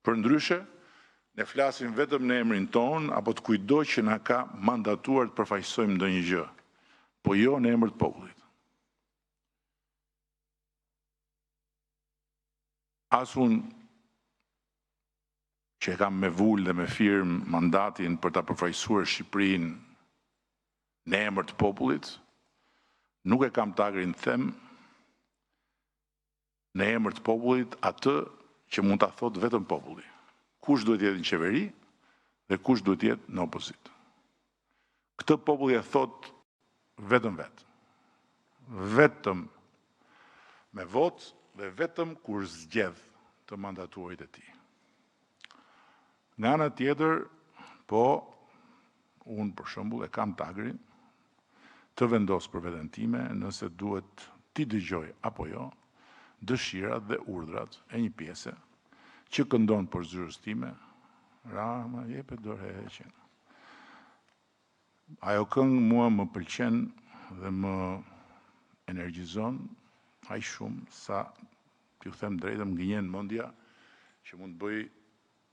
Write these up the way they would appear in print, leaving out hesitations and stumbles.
Për ndryshe, ne flasim vetëm në emrin ton, apo të kujdo që na ka mandatuar të përfaqësojmë ndonjë gjë, po jo në emër të popullit. As unë që e kam me vull dhe me firmë mandatin për ta përfaqësuar Shqipërinë në emër të popullit, nuk e kam tagrin të them në emër të popullit atë që mund ta thotë vetëm populli. Kush duhet jetë në qeveri dhe kush duhet jetë në opozit. Këtë populli e thot vetëm vetë. Vetëm me votë dhe vetëm kur zgjedh të mandatuarit e tij. Nga ana tjetër, po unë për shembull e kam tagrin të vendos për veten time nëse duhet ti dëgjoj apo jo dëshirat dhe urdhrat e një pjese që këndon për zyrës time, Rama jepet dorëheqjen. Ajo këngë mua më pëlqen dhe më energjizon aq shumë sa t'ju them drejtën më gënjen mendja që mund të bëj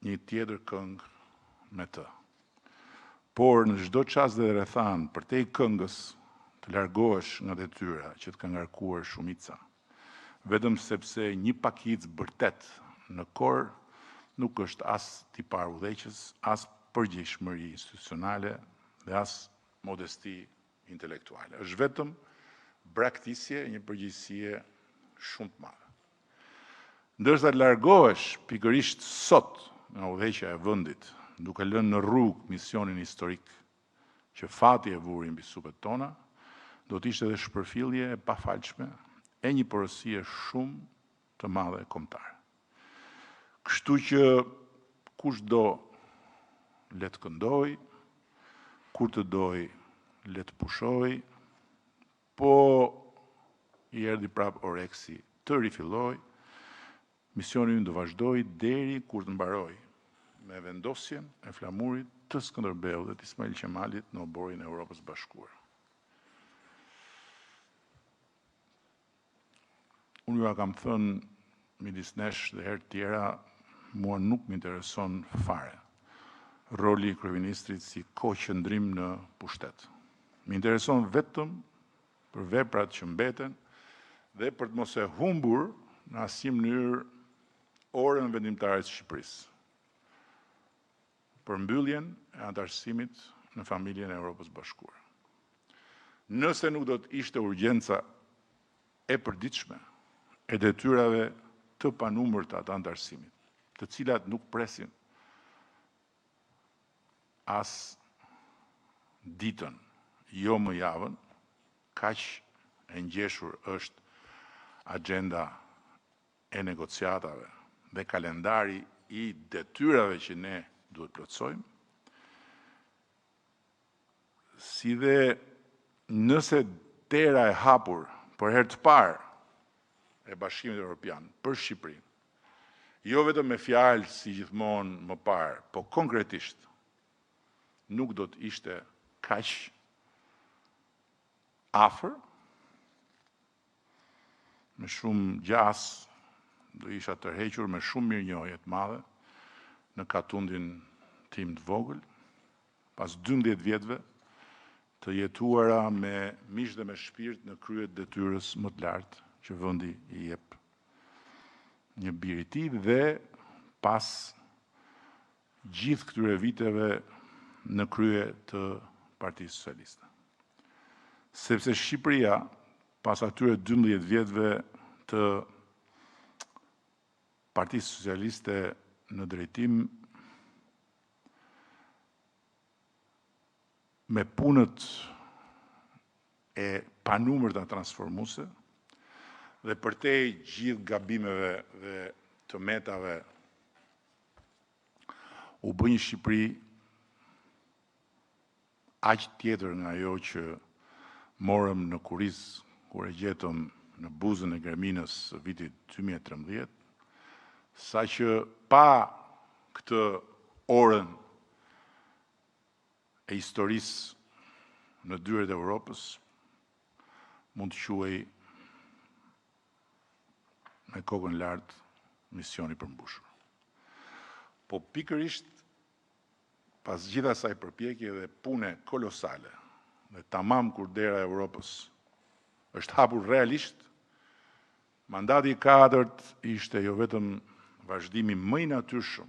një tjetër këngë me të. Por në çdo çast dhe rrethan përtej këngës të largohesh nga detyra që të ka ngarkuar shumica, vetëm sepse një pakicë bërtet në kor nuk është as tipar udhëheqës, as përgjegjësish institucionale dhe as modesti intelektuale. Është vetëm braktisje e një përgjegjësie shumë të madhe. Ndërsa të largohesh pikërisht sot nga udhëheqja e vendit, duke lënë në rrugë misionin historik që fati e vuri mbi supet tona, do të ishte edhe shpërfillje e pafalshme e një porosie shumë të madhe kombëtare. Kështu që kushdo le të këndoj, kur të doj le të pushoj, po i erdhi prap oreksi të rifilloj, misioni ynë do vazhdoj deri kur të mbaroj me vendosjen e flamurit të Skënderbeut dhe të Ismail Qemalit në oborin e Evropës Bashkuar. Unë ju kam thënë midis nesh dhe herë tjera, mua nuk më intereson fare roli i kryeministrit si koqëndrim në pushtet. Më intereson vetëm për veprat që mbeten dhe për të mos e humbur në asnjë mënyrë orën vendimtare të Shqipërisë. Për mbylljen e antarësimit në familjen e Evropës Bashkuar. Nëse nuk do të ishte urgjenca e përditshme e detyrave të panumërta të antarësimit, të cilat nuk presin as ditën, jo më javën, kaq e ngjeshur është agenda e negociatave dhe kalendari i detyrave që ne duhet plotësojmë, si dhe nëse dera e hapur për herë të parë e Bashkimit Evropian për Shqipërinë, jo vetëm me fjalë si gjithmonë më parë, po konkretisht nuk do të ishte kaq afër, me shumë gjas, do isha tërhequr me shumë mirënjohje të madhe në katundin tim të vogël, pas 12 vjetëve të jetuara me mish dhe me shpirt në krye të detyrës më të lartë që vendi i jep një bir i tij dhe pas gjithë këtyre viteve në krye të Partisë Socialiste. Sepse Shqipëria, pas atyre 12 vjetëve të Partisë Socialiste në drejtim, me punët e panumërta transformuese dhe përtej gjithë gabimeve dhe të metave u bë një Shqipëri aq tjetër nga ajo që morëm në kuriz kur e gjetëm në buzën e Greminës së vitit 2013, sa që pa këtë orën e historisë në dyert e Evropës, mund të quhej me kokën lart misioni përmbushur. Po pikërisht pas gjitha saj përpjekje dhe pune kolosale, dhe tamam kur dera e Europës është hapur realisht, mandati i 4 ishte jo vetëm vazhdimi më i natyrshëm,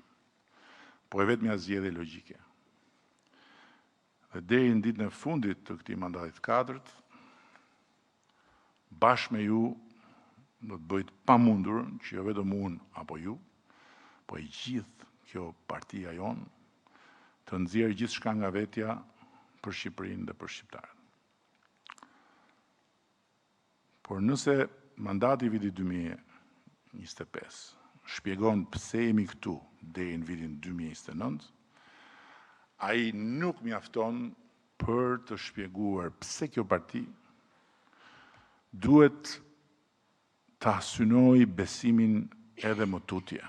po e vetmja zgjedhje logjike. Dhe deri në ditën e fundit të këtij mandati të 4, bashkë me ju do të bëjt pamundurën që jo vetëm unë apo ju, po i gjithë kjo partia jonë të nxjerrë gjithçka nga vetja për Shqipërinë dhe për shqiptarët. Por nëse mandati i vitit 2025 shpjegon pse jemi këtu deri në vitin 2029, ai nuk mjafton për të shpjeguar pse kjo parti duhet ta synoj besimin edhe më tutje